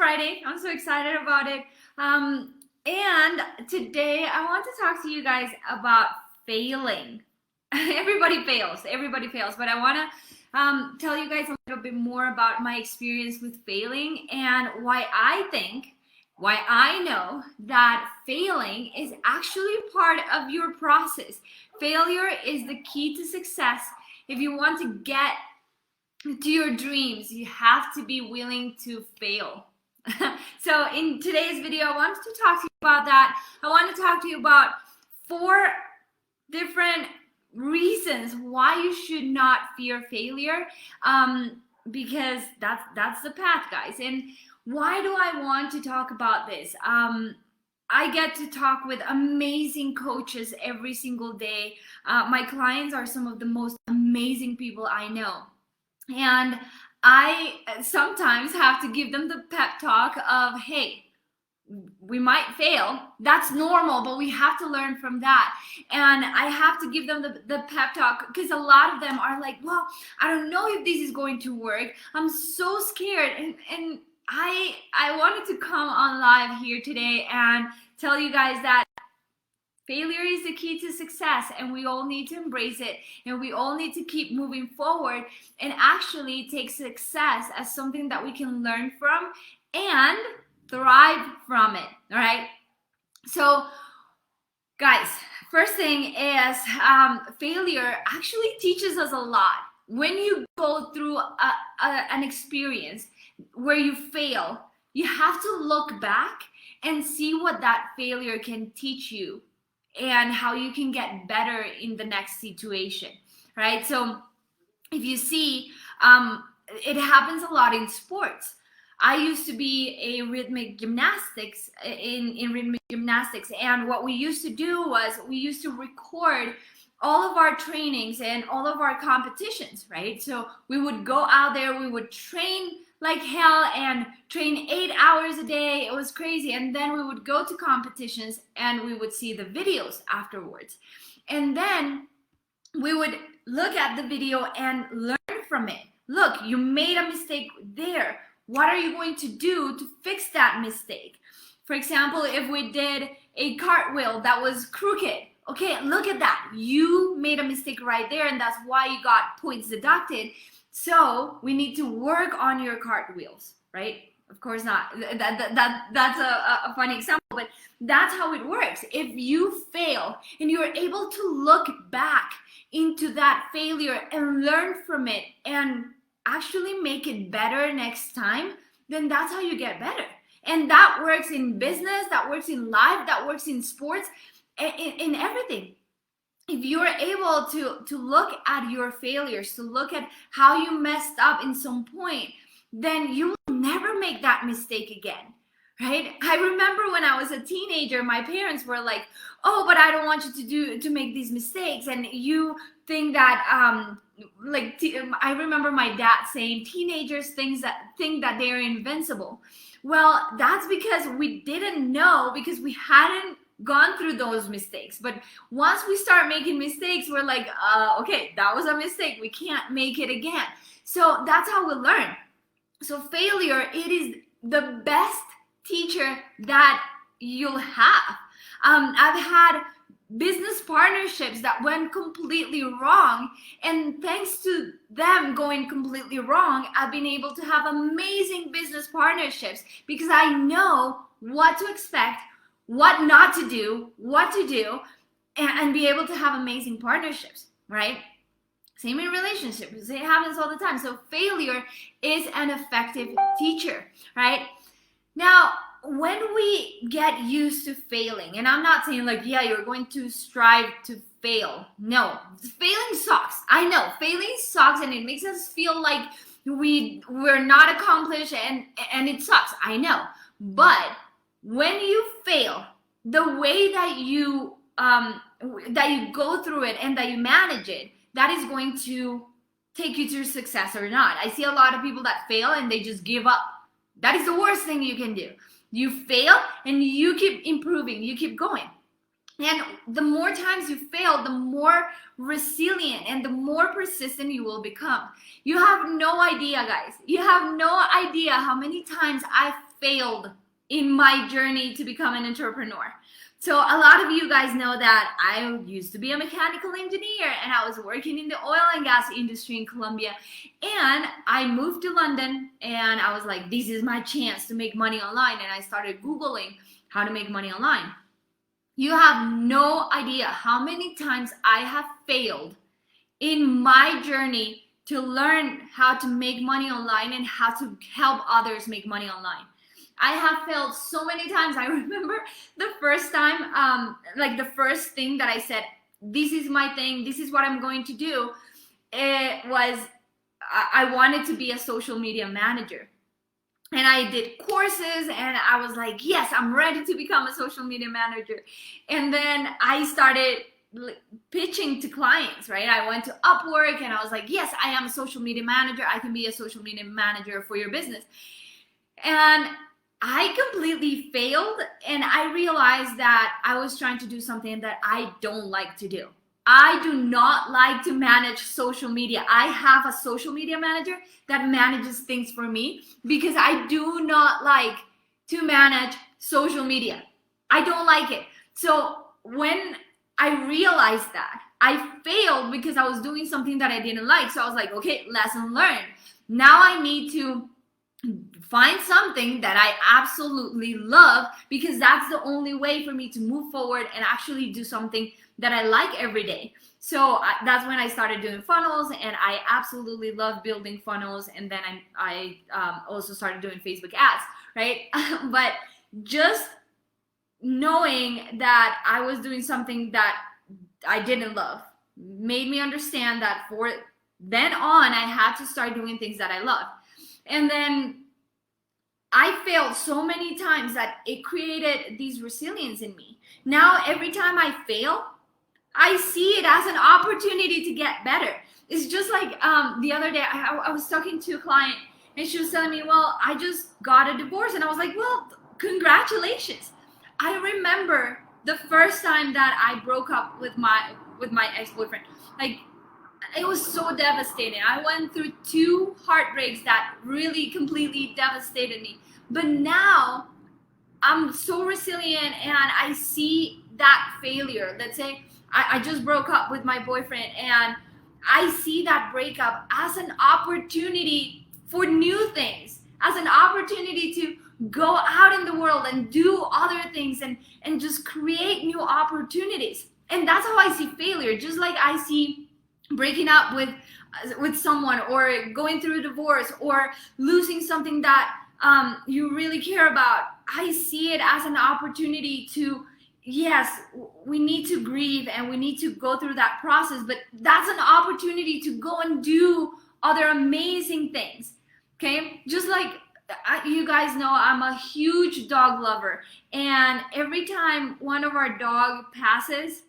Friday. I'm so excited about it. And today I want to talk to you guys about failing. Everybody fails, but I want to tell you guys a little bit more about my experience with failing and why I know that failing is actually part of your process. Failure is the key to success. If you want to get to your dreams, you have to be willing to fail. So in today's video, I wanted to talk to you about that. I want to talk to you about 4 different reasons why you should not fear failure, because that's the path, guys. And why do I want to talk about this? I get to talk with amazing coaches every single day. My clients are some of the most amazing people I know. And I sometimes have to give them the pep talk of, hey, we might fail. That's normal, but we have to learn from that. And I have to give them the pep talk because a lot of them are like, well, I don't know if this is going to work. I'm so scared. And I wanted to come on live here today and tell you guys that failure is the key to success, and we all need to embrace it, and we all need to keep moving forward and actually take success as something that we can learn from and thrive from it. All right. So guys, first thing is failure actually teaches us a lot. When you go through an experience where you fail, you have to look back and see what that failure can teach you and how you can get better in the next situation, right? So if you see, it happens a lot in sports. I used to be a rhythmic gymnastics in rhythmic gymnastics, and what we used to do was we used to record all of our trainings and all of our competitions, right? So we would go out there, we would train like hell and train 8 hours a day. It was crazy. And then we would go to competitions and we would see the videos afterwards. And then we would look at the video and learn from it. Look, you made a mistake there. What are you going to do to fix that mistake? For example, if we did a cartwheel that was crooked, okay, look at that. You made a mistake right there, and that's why you got points deducted. So we need to work on your cartwheels, right? Of course not. That's a funny example, but that's how it works. If you fail and you're able to look back into that failure and learn from it and actually make it better next time, then that's how you get better. And that works in business, that works in life, that works in sports, in everything. If you're able to look at your failures, to look at how you messed up in some point, then you will never make that mistake again, right? I remember when I was a teenager, my parents were like, oh, but I don't want you to make these mistakes. And you think that, I remember my dad saying teenagers think that they're invincible. Well, that's because we didn't know, because we hadn't gone through those mistakes. But once we start making mistakes, we're like, okay, that was a mistake. We can't make it again. So that's how we learn. So failure, it is the best teacher that you'll have. I've had business partnerships that went completely wrong, and thanks to them going completely wrong, I've been able to have amazing business partnerships because I know what to expect, what not to do, what to do, and be able to have amazing partnerships, right? Same in relationships. It happens all the time. So failure is an effective teacher, right? Now, when we get used to failing, and I'm not saying like, yeah, you're going to strive to fail. No, failing sucks. I know failing sucks, and it makes us feel like we're not accomplished, and it sucks. I know. But when you fail, the way that you go through it and that you manage it, that is going to take you to success or not. I see a lot of people that fail and they just give up. That is the worst thing you can do. You fail and you keep improving, you keep going. And the more times you fail, the more resilient and the more persistent you will become. You have no idea, guys. You have no idea how many times I failed in my journey to become an entrepreneur. So a lot of you guys know that I used to be a mechanical engineer and I was working in the oil and gas industry in Colombia. And I moved to London and I was like, this is my chance to make money online. And I started Googling how to make money online. You have no idea how many times I have failed in my journey to learn how to make money online and how to help others make money online. I have failed so many times. I remember the first time, like the first thing that I said, this is my thing, this is what I'm going to do. It was, I wanted to be a social media manager. And I did courses and I was like, yes, I'm ready to become a social media manager. And then I started pitching to clients, right? I went to Upwork and I was like, yes, I am a social media manager. I can be a social media manager for your business. And I completely failed, and I realized that I was trying to do something that I don't like to do. I do not like to manage social media. I have a social media manager that manages things for me because I do not like to manage social media. I don't like it. So when I realized that, I failed because I was doing something that I didn't like. So I was like, okay, lesson learned. Now I need to find something that I absolutely love, because that's the only way for me to move forward and actually do something that I like every day. So that's when I started doing funnels, and I absolutely love building funnels. And then I also started doing Facebook ads, right? But just knowing that I was doing something that I didn't love made me understand that for then on, I had to start doing things that I love. And then I failed so many times that it created this resilience in me. Now, every time I fail, I see it as an opportunity to get better. It's just like the other day, I was talking to a client and she was telling me, well, I just got a divorce. And I was like, well, congratulations. I remember the first time that I broke up with my ex-boyfriend. Like, it was so devastating. I went through 2 heartbreaks that really completely devastated me. But now I'm so resilient, and I see that failure. Let's say I just broke up with my boyfriend, and I see that breakup as an opportunity for new things, as an opportunity to go out in the world and do other things and just create new opportunities. And that's how I see failure. Just like I see breaking up with someone, or going through a divorce, or losing something that you really care about. I see it as an opportunity to, yes, we need to grieve and we need to go through that process, but that's an opportunity to go and do other amazing things. Okay, just like you guys know, I'm a huge dog lover, and every time one of our dog passes,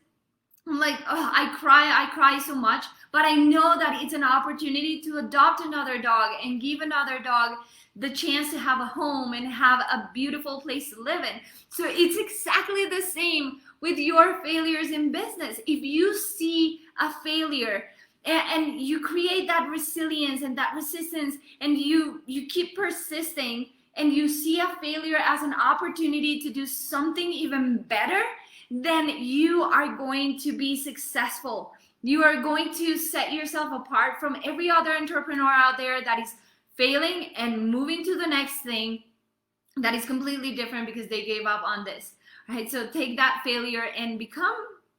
I'm like, oh, I cry so much. But I know that it's an opportunity to adopt another dog and give another dog the chance to have a home and have a beautiful place to live in. So it's exactly the same with your failures in business. If you see a failure and you create that resilience and that resistance, and you keep persisting, and you see a failure as an opportunity to do something even better, then you are going to be successful. You are going to set yourself apart from every other entrepreneur out there that is failing and moving to the next thing that is completely different because they gave up on this. Right? So take that failure and become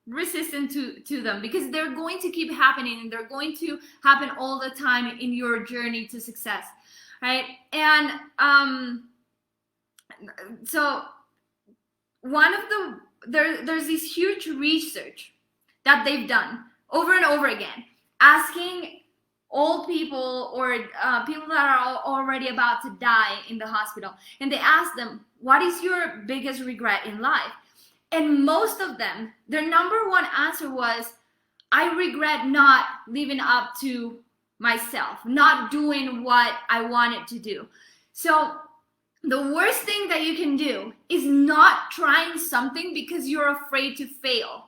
resistant to them, because they're going to keep happening, and they're going to happen all the time in your journey to success. Right? And so one of there's this huge research that they've done over and over again, asking old people or people that are already about to die in the hospital, and they ask them, what is your biggest regret in life? And most of them, their number one answer was, I regret not living up to myself, not doing what I wanted to do. So the worst thing that you can do is not trying something because you're afraid to fail.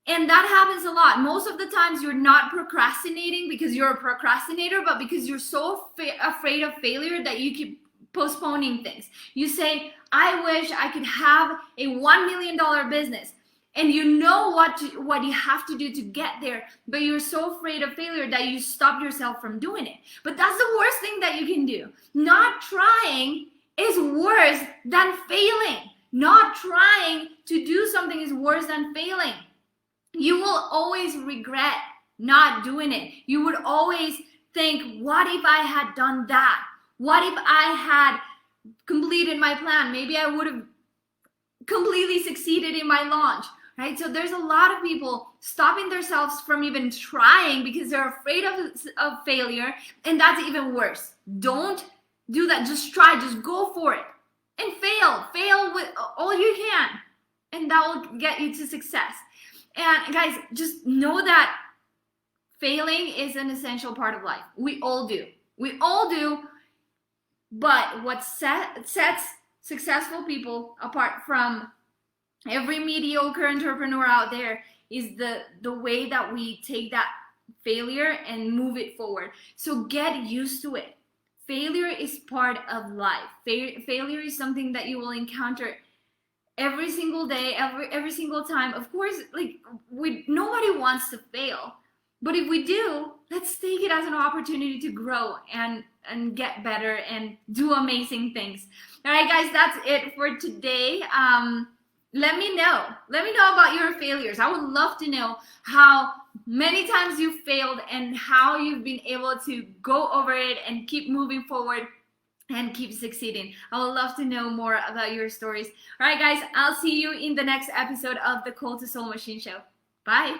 And that happens a lot. Most of the times you're not procrastinating because you're a procrastinator, but because you're so afraid of failure that you keep postponing things. You say, I wish I could have a $1 million business. And you know what you have to do to get there, but you're so afraid of failure that you stop yourself from doing it. But that's the worst thing that you can do. Not trying is worse than failing. Not trying to do something is worse than failing. You will always regret not doing it. You would always think, what if I had done that? What if I had completed my plan? Maybe I would have completely succeeded in my launch, right? So there's a lot of people stopping themselves from even trying because they're afraid of failure, and that's even worse. Don't do that. Just try. Just go for it and fail with all you can, and that will get you to success. And guys, just know that failing is an essential part of life. We all do. But what sets successful people apart from every mediocre entrepreneur out there is the way that we take that failure and move it forward. So get used to it. Failure is part of life. Failure is something that you will encounter every single day, every single time. Of course, nobody wants to fail. But if we do, let's take it as an opportunity to grow and get better and do amazing things. All right, guys, that's it for today. Let me know about your failures. I would love to know how many times you failed and how you've been able to go over it and keep moving forward and keep succeeding. I would love to know more about your stories. All right, guys, I'll see you in the next episode of the Call to Soul Machine Show. Bye.